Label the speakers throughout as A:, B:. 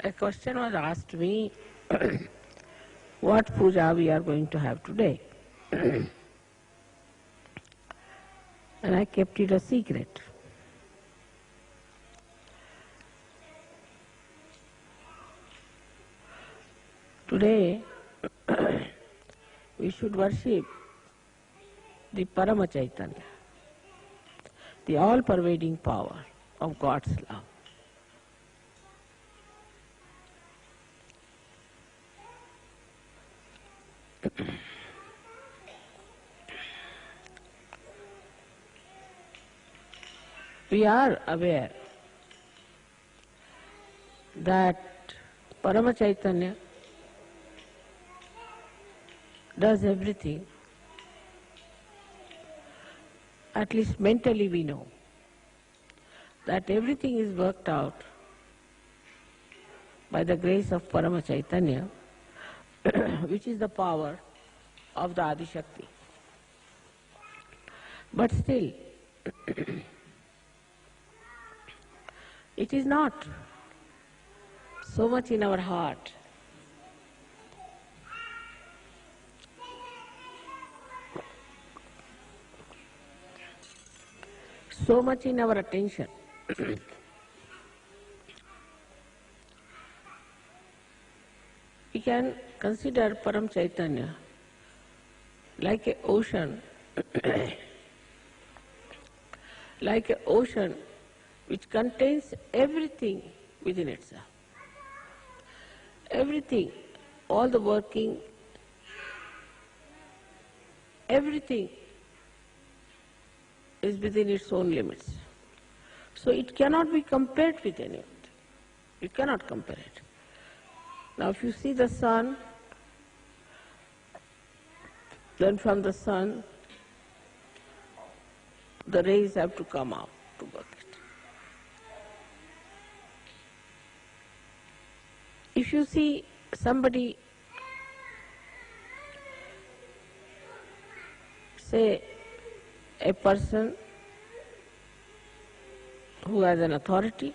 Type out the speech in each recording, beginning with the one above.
A: a question was asked me, what puja we are going to have today? And I kept it a secret. Today, we should worship the Paramchaitanya, the all-pervading power of God's love. We are aware that Paramchaitanya does everything. At least mentally we know that everything is worked out by the grace of Paramchaitanya, which is the power of the Adi Shakti. But still, it is not so much in our heart. So much in our attention. We can consider Paramchaitanya like an ocean, like an ocean which contains everything within itself. Everything, all the working, everything is within its own limits. So it cannot be compared with anything. You cannot compare it. Now if you see the sun, then from the sun the rays have to come out to work it. If you see somebody, say a person who has an authority,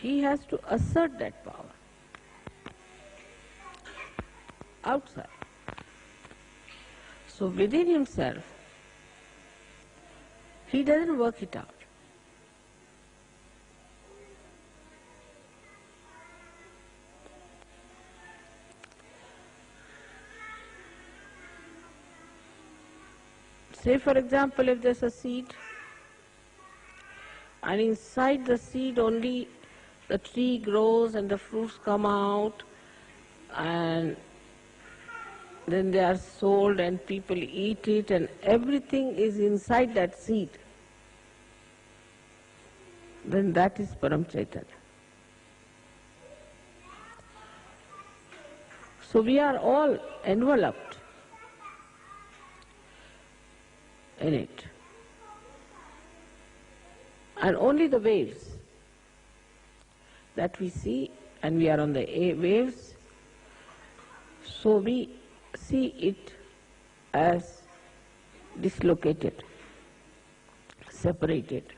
A: he has to assert that power outside. So within himself, he doesn't work it out. Say for example, if there's a seed, and inside the seed only the tree grows and the fruits come out, and then they are sold and people eat it, and everything is inside that seed, then that is Paramchaitanya. So we are all enveloped in it. And only the waves that we see, and we are on the waves, so we see it as dislocated, separated.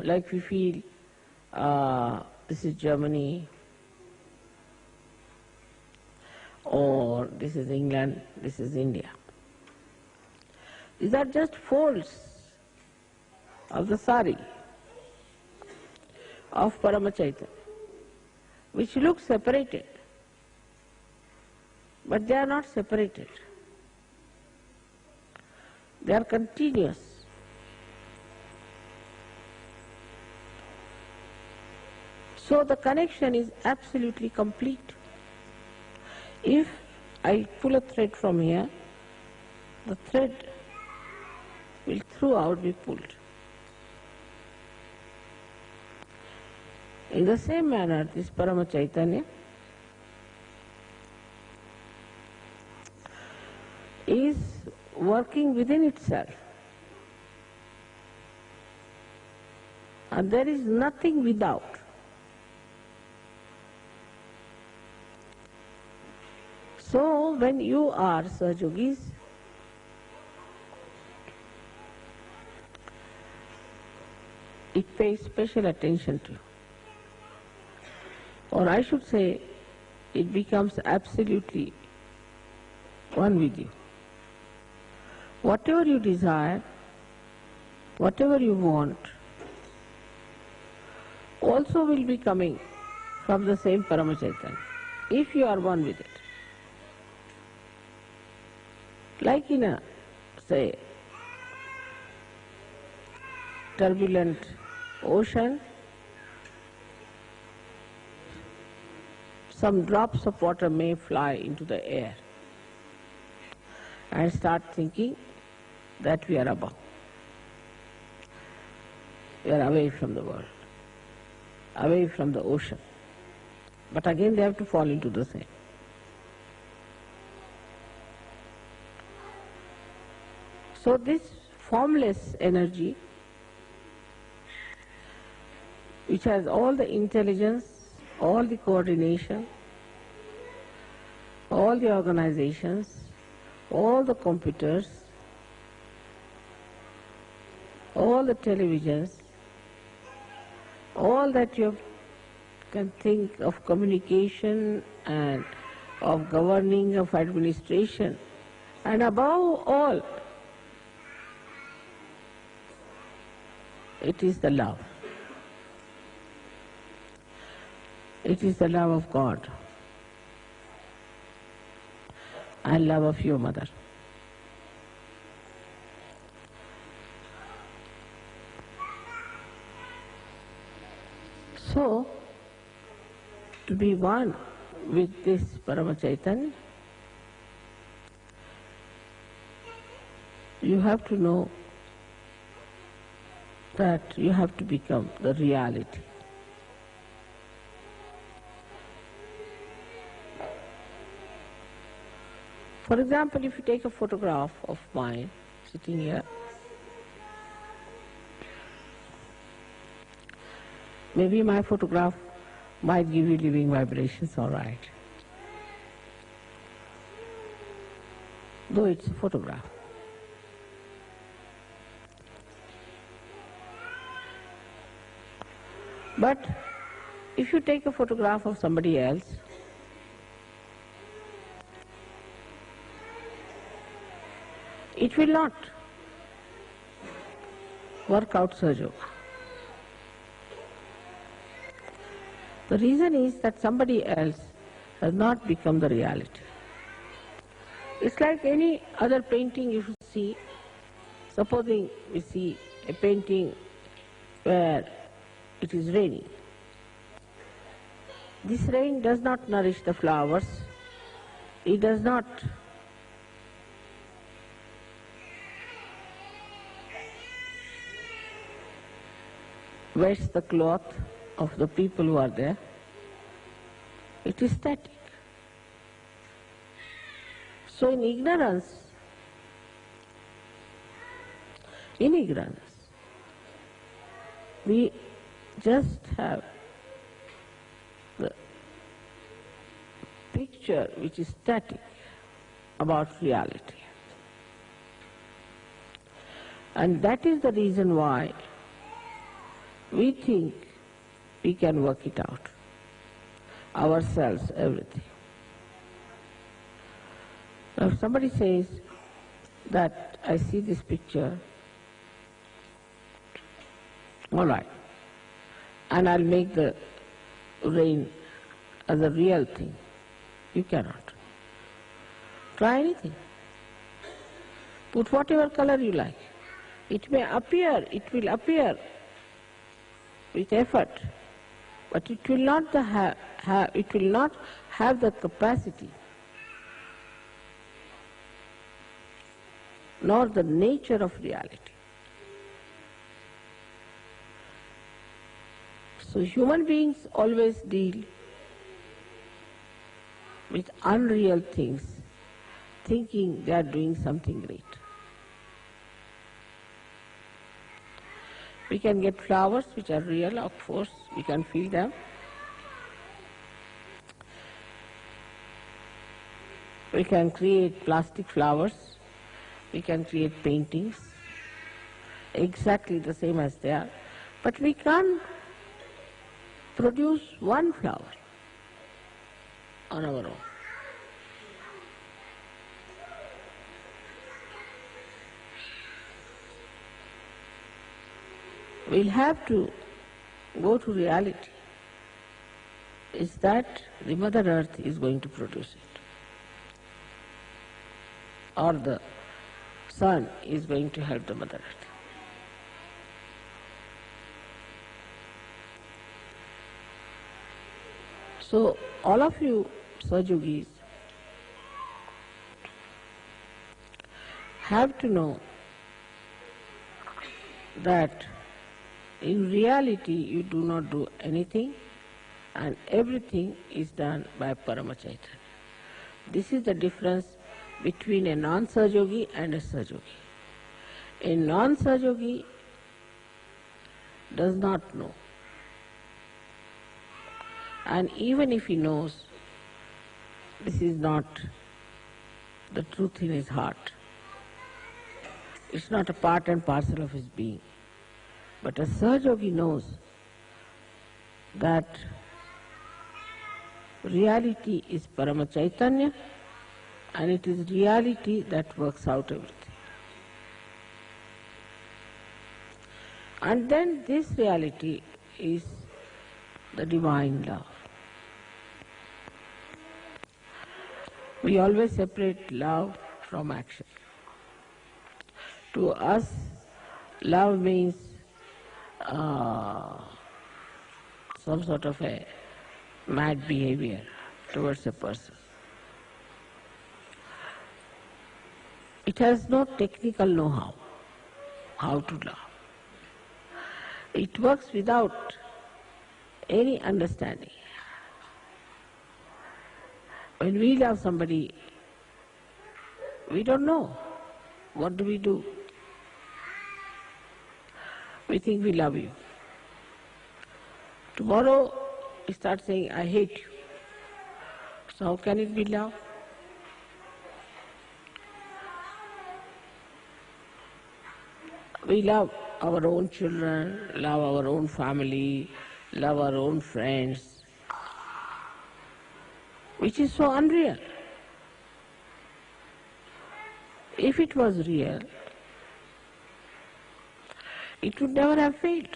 A: Like we feel, this is Germany, or this is England, this is India. These are just folds of the sari of Paramchaitanya, which look separated, but they are not separated. They are continuous. So the connection is absolutely complete. If I pull a thread from here, the thread will throughout be pulled. In the same manner, this Paramchaitanya is working within itself, and there is nothing without. So when you are Sahajogis, it pays special attention to you. Or I should say, it becomes absolutely one with you. Whatever you desire, whatever you want, also will be coming from the same Paramchaitanya, if you are one with it. Like in a, say, turbulent ocean, some drops of water may fly into the air and start thinking that we are above. We are away from the world, away from the ocean. But again they have to fall into the same. So this formless energy, which has all the intelligence, all the coordination, all the organizations, all the computers, all the televisions, all that you can think of communication and of governing, of administration, and above all, it is the love. It is the love of God and love of your mother. So, to be one with this Paramchaitanya, you have to know that you have to become the reality. For example, if you take a photograph of mine sitting here, maybe my photograph might give you living vibrations, all right. Though it's a photograph. But if you take a photograph of somebody else, it will not work out Sahja Yoga. The reason is that somebody else has not become the reality. It's like any other painting you see. Supposing we see a painting where it is raining. This rain does not nourish the flowers. It does not wet the cloth of the people who are there. It is static. So in ignorance, we just have the picture which is static about reality. And that is the reason why we think we can work it out, ourselves, everything. Now if somebody says that I see this picture, all right, and I'll make the rain as a real thing. You cannot. Try anything. Put whatever color you like. It will appear with effort, but it will not have the capacity nor the nature of reality. So human beings always deal with unreal things, thinking they are doing something great. We can get flowers which are real, of course, we can feel them. We can create plastic flowers, we can create paintings, exactly the same as they are, But we can't produce one flower on our own. We'll have to go to reality. Is that the Mother Earth is going to produce it, or the sun is going to help the Mother Earth. So all of you Sajogis have to know that in reality you do not do anything and everything is done by Paramchaitanya. This is the difference between a non-Sajogi and a Sajogi. A non-Sajogi does not know. And even if he knows, this is not the truth in his heart. It's not a part and parcel of his being. But a Sahajogi knows that reality is Paramchaitanya and it is reality that works out everything. And then this reality is the divine love. We always separate love from action. To us, love means some sort of a mad behavior towards a person. It has no technical know-how, how to love. It works without any understanding. When we love somebody, we don't know. What do we do? We think we love you. Tomorrow we start saying, I hate you. So how can it be love? We love our own children, love our own family, love our own friends, which is so unreal. If it was real, it would never have failed.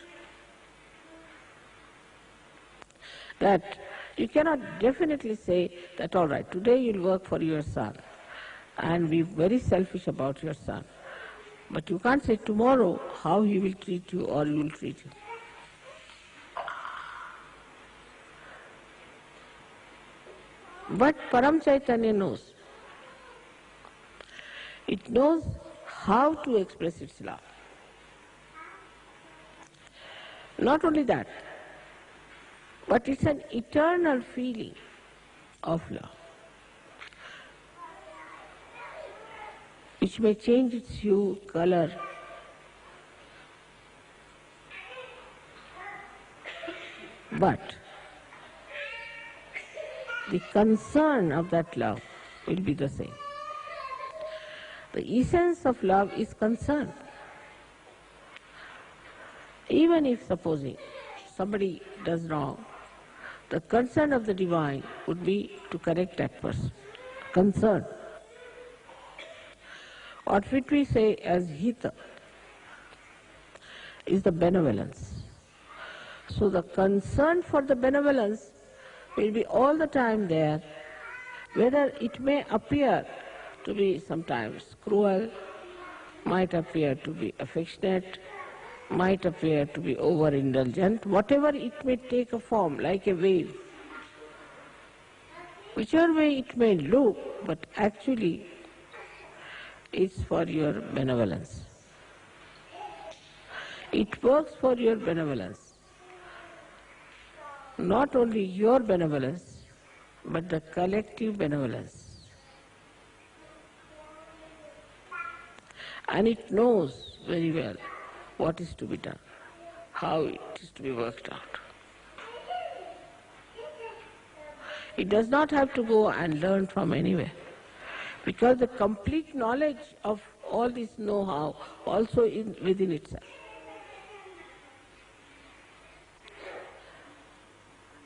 A: That you cannot definitely say that, all right, today you'll work for your son and be very selfish about your son. But you can't say tomorrow how he will treat you or you will treat him. But Paramchaitanya knows. It knows how to express its love. Not only that, but it's an eternal feeling of love, which may change its hue, color, but the concern of that love will be the same. The essence of love is concern. Even if, supposing, somebody does wrong, the concern of the divine would be to correct that person. Concern. What we say as hita is the benevolence. So the concern for the benevolence will be all the time there, whether it may appear to be sometimes cruel, might appear to be affectionate, might appear to be overindulgent, whatever it may take a form, like a wave. Whichever way it may look, but actually it's for your benevolence. It works for your benevolence. Not only your benevolence, but the collective benevolence. And it knows very well what is to be done, how it is to be worked out. It does not have to go and learn from anywhere, because the complete knowledge of all this know-how also is within itself.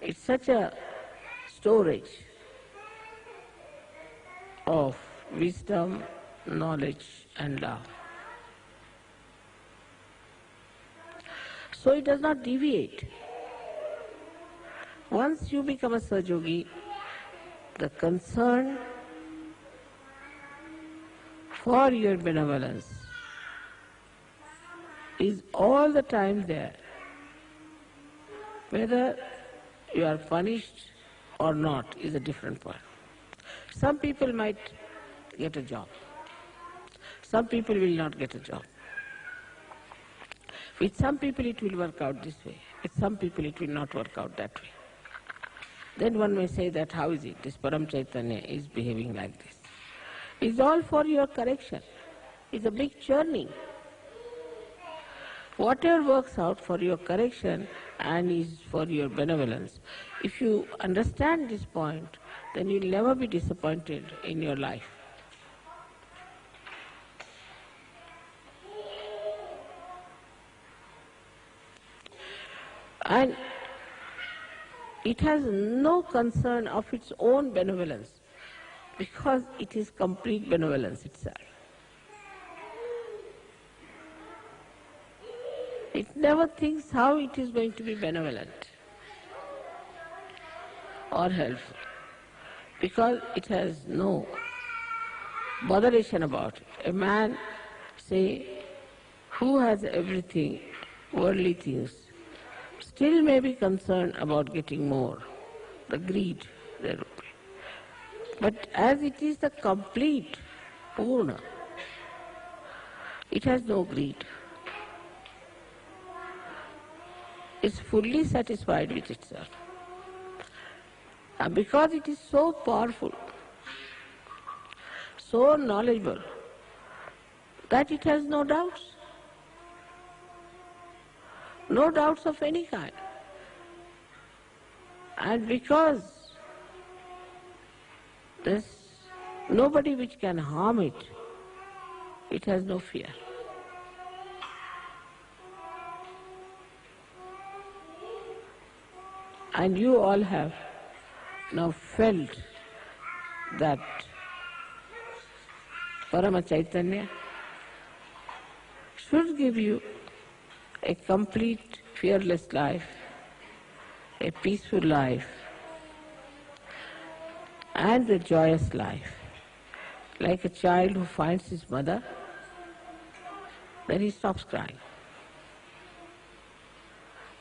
A: It's such a storage of wisdom, knowledge and love. So it does not deviate. Once you become a Sahaja, the concern for your benevolence is all the time there. Whether you are punished or not is a different point. Some people might get a job. Some people will not get a job. With some people it will work out this way. With some people it will not work out that way. Then one may say that how is it? This Paramchaitanya is behaving like this. It's all for your correction. It's a big churning. Whatever works out for your correction and is for your benevolence, if you understand this point, then you'll never be disappointed in your life. And it has no concern of its own benevolence, because it is complete benevolence itself. It never thinks how it is going to be benevolent or helpful, because it has no botheration about it. A man, say, who has everything, worldly things, still may be concerned about getting more, the greed there would be. But as it is the complete Purna, it has no greed. It's fully satisfied with itself. And because it is so powerful, so knowledgeable, that it has no doubts. No doubts of any kind. And because there's nobody which can harm it, it has no fear. And you all have now felt that Paramchaitanya should give you a complete, fearless life, a peaceful life, and a joyous life. Like a child who finds his mother, then he stops crying.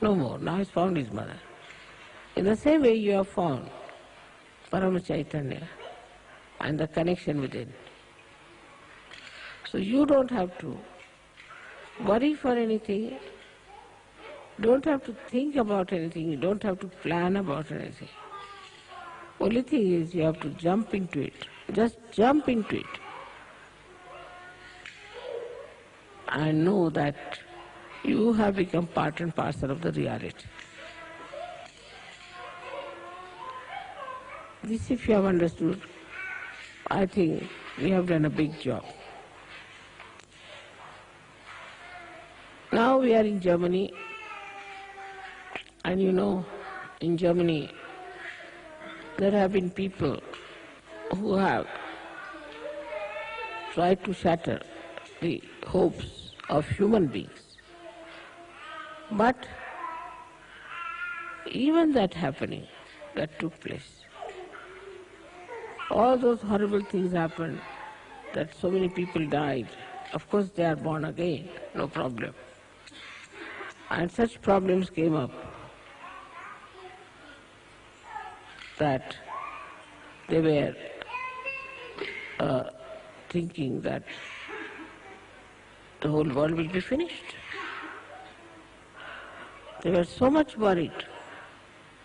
A: No more, now he's found his mother. In the same way you have found Paramchaitanya and the connection within. So you don't have to worry for anything, don't have to think about anything, you don't have to plan about anything. Only thing is you have to jump into it. Just jump into it. And know that you have become part and parcel of the reality. This, if you have understood, I think we have done a big job. Now we are in Germany, and you know, in Germany there have been people who have tried to shatter the hopes of human beings. But even that happening, that took place, all those horrible things happened, that so many people died. Of course they are born again, no problem. And such problems came up that they were thinking that the whole world will be finished. They were so much worried,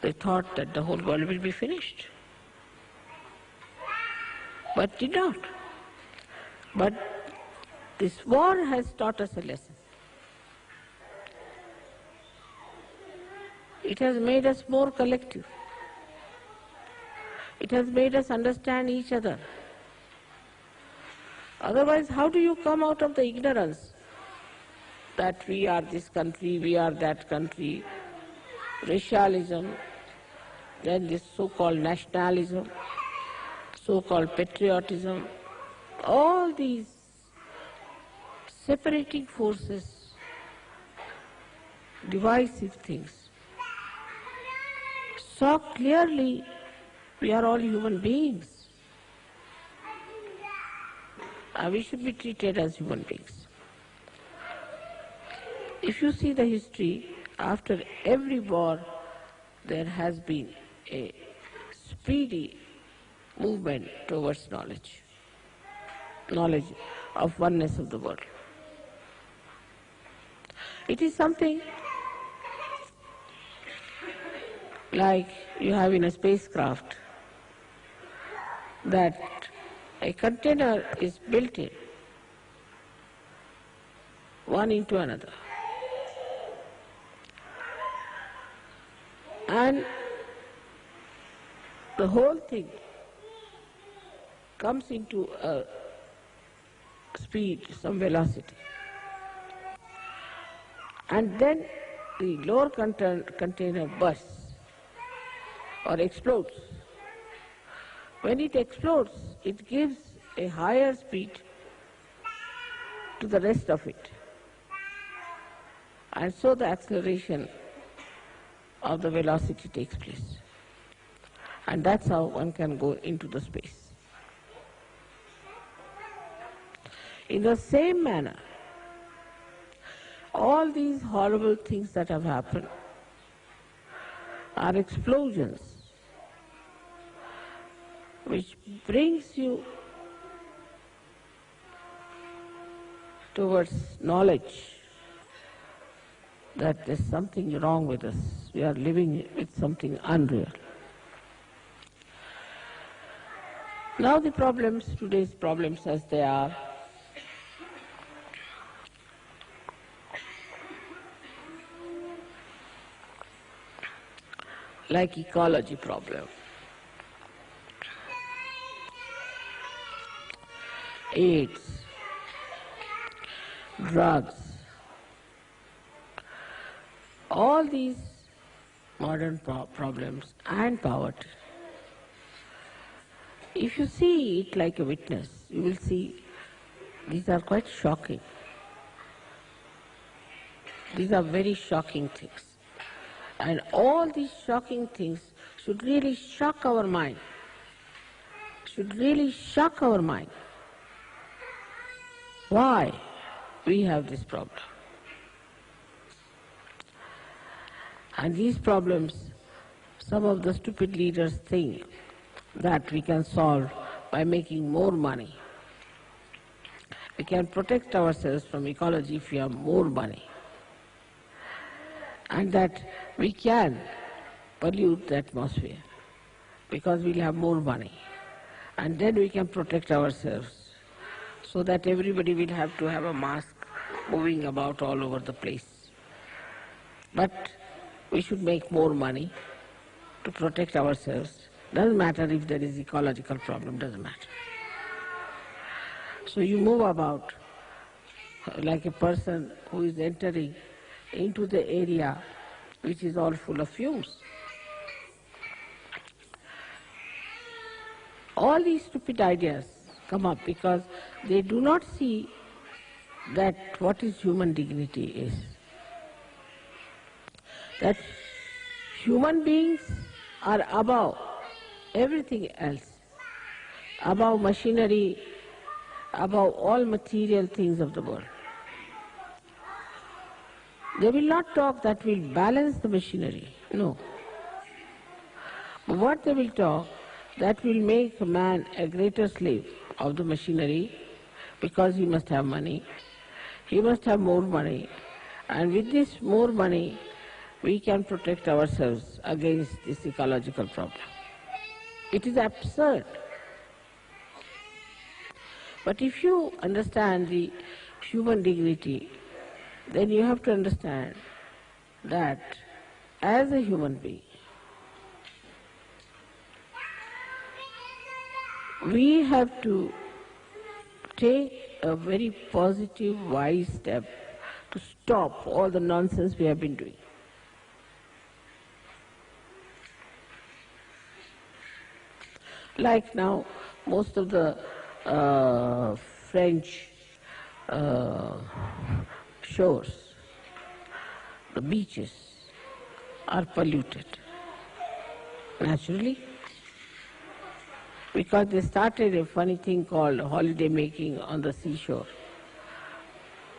A: they thought that the whole world will be finished. But did not. But this war has taught us a lesson. It has made us more collective. It has made us understand each other. Otherwise, how do you come out of the ignorance that we are this country, we are that country, racialism, then this so-called nationalism, so-called patriotism, all these separating forces, divisive things. So clearly, we are all human beings, and we should be treated as human beings. If you see the history, after every war, there has been a speedy movement towards knowledge of oneness of the world. It is something like you have in a spacecraft, that a container is built in, one into another. And the whole thing comes into a speed, some velocity. And then the lower container bursts or explodes. When it explodes, it gives a higher speed to the rest of it. And so the acceleration of the velocity takes place. And that's how one can go into the space. In the same manner, all these horrible things that have happened are explosions which brings you towards knowledge that there's something wrong with us. We are living with something unreal. Now the problems, today's problems as they are, like ecology problem, AIDS, drugs, all these modern problems and poverty. If you see it like a witness, you will see these are quite shocking. These are very shocking things. And all these shocking things should really shock our mind. Should really shock our mind. Why we have this problem? And these problems, some of the stupid leaders think that we can solve by making more money. We can protect ourselves from ecology if we have more money. And that we can pollute the atmosphere because we'll have more money. And then we can protect ourselves so that everybody will have to have a mask moving about all over the place. But we should make more money to protect ourselves. Doesn't matter if there is ecological problem, doesn't matter. So you move about like a person who is entering into the area which is all full of fumes. All these stupid ideas come up because they do not see that what is human dignity is. That human beings are above everything else, above machinery, above all material things of the world. They will not talk that will balance the machinery, no. But what they will talk, that will make a man a greater slave of the machinery because he must have money, he must have more money, and with this more money we can protect ourselves against this ecological problem. It is absurd. But if you understand the human dignity, then you have to understand that as a human being, we have to take a very positive, wise step to stop all the nonsense we have been doing. Like now, most of the French shores, the beaches are polluted naturally because they started a funny thing called holiday making on the seashore.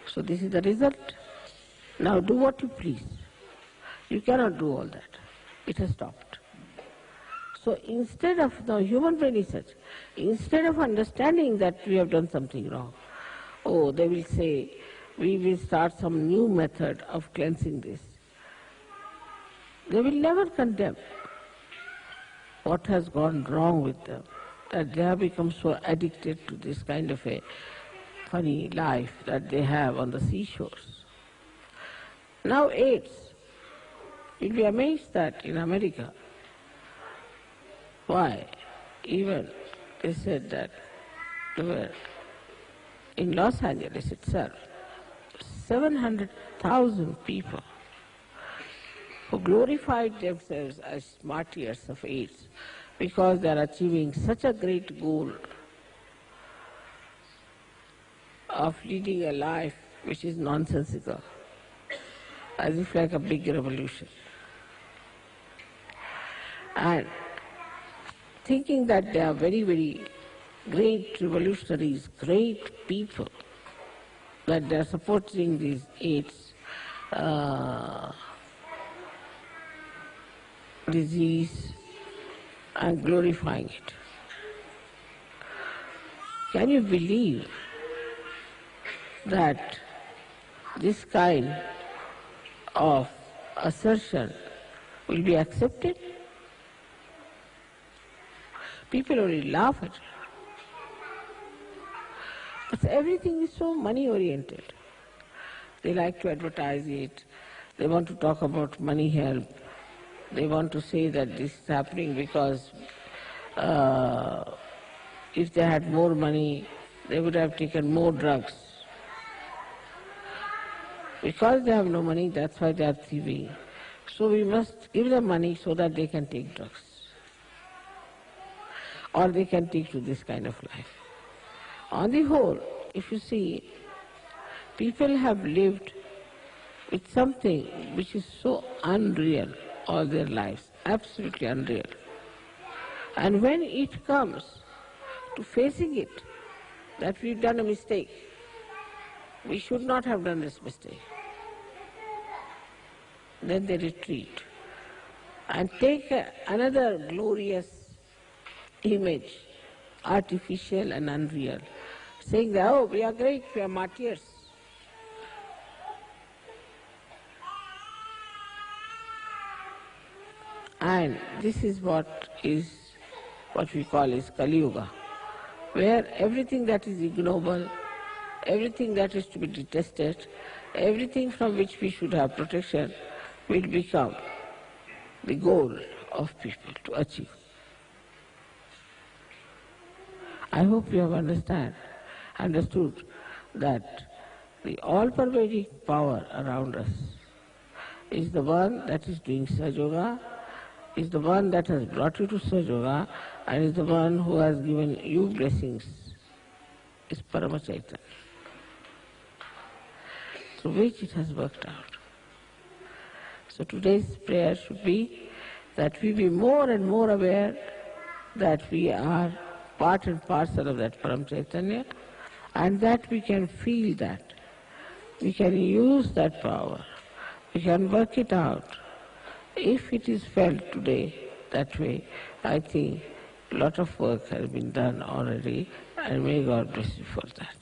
A: So this is the result. Now do what you please. You cannot do all that. It has stopped. So instead of, the human brain is such, instead of understanding that we have done something wrong, oh, they will say, we will start some new method of cleansing this. They will never condemn what has gone wrong with them, that they have become so addicted to this kind of a funny life that they have on the seashores. Now AIDS, you'll be amazed that in America, why? Even they said that there were, in Los Angeles itself, 700,000 people who glorified themselves as martyrs of AIDS because they are achieving such a great goal of leading a life which is nonsensical, as if like a big revolution. And thinking that they are very, very great revolutionaries, great people, that they are supporting these AIDS disease and glorifying it. Can you believe that this kind of assertion will be accepted? People only laugh at it. But everything is so money-oriented. They like to advertise it. They want to talk about money help. They want to say that this is happening because if they had more money, they would have taken more drugs. Because they have no money, that's why they are thieving. So we must give them money so that they can take drugs. Or they can take to this kind of life. On the whole, if you see, people have lived with something which is so unreal all their lives, absolutely unreal. And when it comes to facing it, that we've done a mistake, we should not have done this mistake, then they retreat and take another glorious image, artificial and unreal, saying that, oh, we are great, we are martyrs. And this is what we call is Kali Yuga, where everything that is ignoble, everything that is to be detested, everything from which we should have protection will become the goal of people to achieve. I hope you have understood that the all-pervading power around us is the one that is doing Sahaja Yoga, is the one that has brought you to Sahaja Yoga, and is the one who has given you blessings, is Paramchaitanya, through which it has worked out. So today's prayer should be that we be more and more aware that we are part and parcel of that Paramchaitanya, and that we can feel that. We can use that power. We can work it out. If it is felt today that way, I think a lot of work has been done already, and may God bless you for that.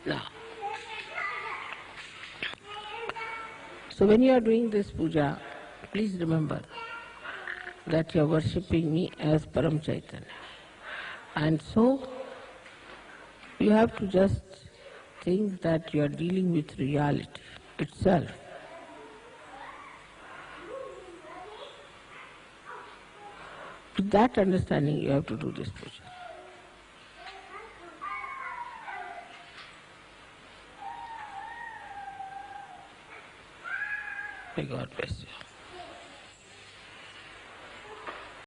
A: Now, so when you are doing this puja, please remember that you are worshipping me as Paramchaitanya. And so, you have to just think that you are dealing with reality itself. With that understanding, you have to do this puja. May God bless you.